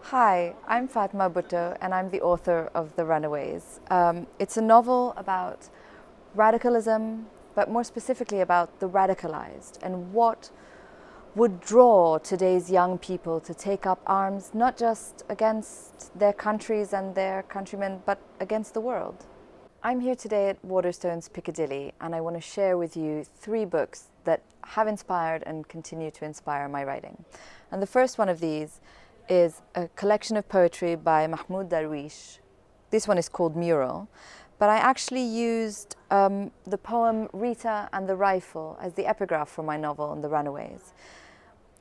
Hi, I'm Fatima and I'm the author of The Runaways. It's a novel about radicalism, but more specifically about the radicalized and what would draw today's young people to take up arms not just against their countries and their countrymen, but against the world. I'm here today at Waterstones Piccadilly, and I want to share with you 3 books that have inspired and continue to inspire my writing. And the first one of these is a collection of poetry by Mahmoud Darwish. This one is called Mural, but I actually used the poem Rita and the Rifle as the epigraph for my novel, The Runaways.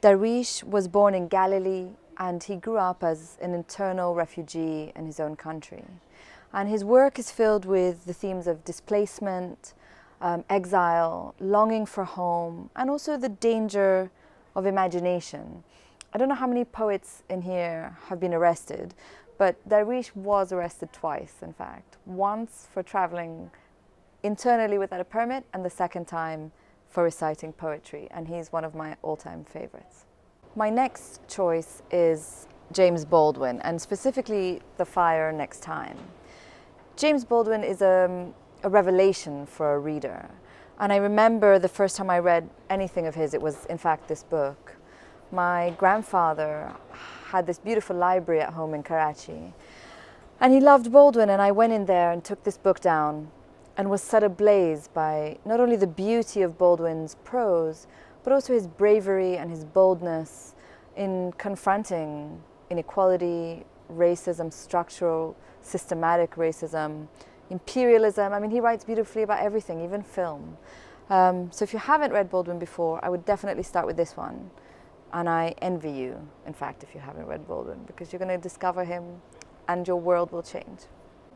Darwish was born in Galilee, and he grew up as an internal refugee in his own country. And his work is filled with the themes of displacement, exile, longing for home, and also the danger of imagination. I don't know how many poets in here have been arrested, but Darwish was arrested twice, in fact. Once for traveling internally without a permit, and the second time for reciting poetry, and he's one of my all-time favorites. My next choice is James Baldwin, and specifically The Fire Next Time. James Baldwin is a revelation for a reader, and I remember the first time I read anything of his, it was in fact this book. My grandfather had this beautiful library at home in Karachi, and he loved Baldwin, and I went in there and took this book down and was set ablaze by not only the beauty of Baldwin's prose, but also his bravery and his boldness in confronting inequality, racism, structural, systematic racism, imperialism. I mean, he writes beautifully about everything, even film. So if you haven't read Baldwin before, I would definitely start with this one. And I envy you, in fact, if you haven't read Baldwin, because you're going to discover him and your world will change.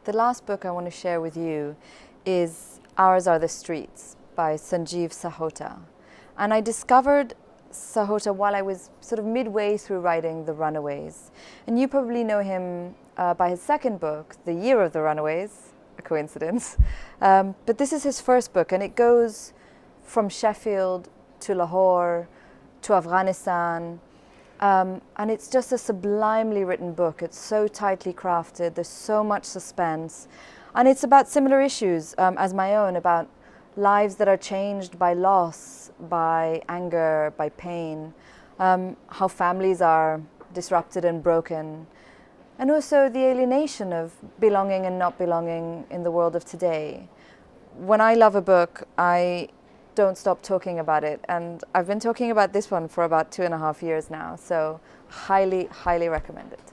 The last book I want to share with you is Ours Are the Streets by Sanjeev Sahota. And I discovered Sahota while I was sort of midway through writing The Runaways. And you probably know him by his second book, The Year of the Runaways, a coincidence. But this is his first book, and it goes from Sheffield to Lahore to Afghanistan, and it's just a sublimely written book. It's so tightly crafted, there's so much suspense, and it's about similar issues as my own, about lives that are changed by loss, by anger, by pain, how families are disrupted and broken, and also the alienation of belonging and not belonging in the world of today. When I love a book, I don't stop talking about it, and I've been talking about this one for about 2.5 years now, so highly, highly recommend it.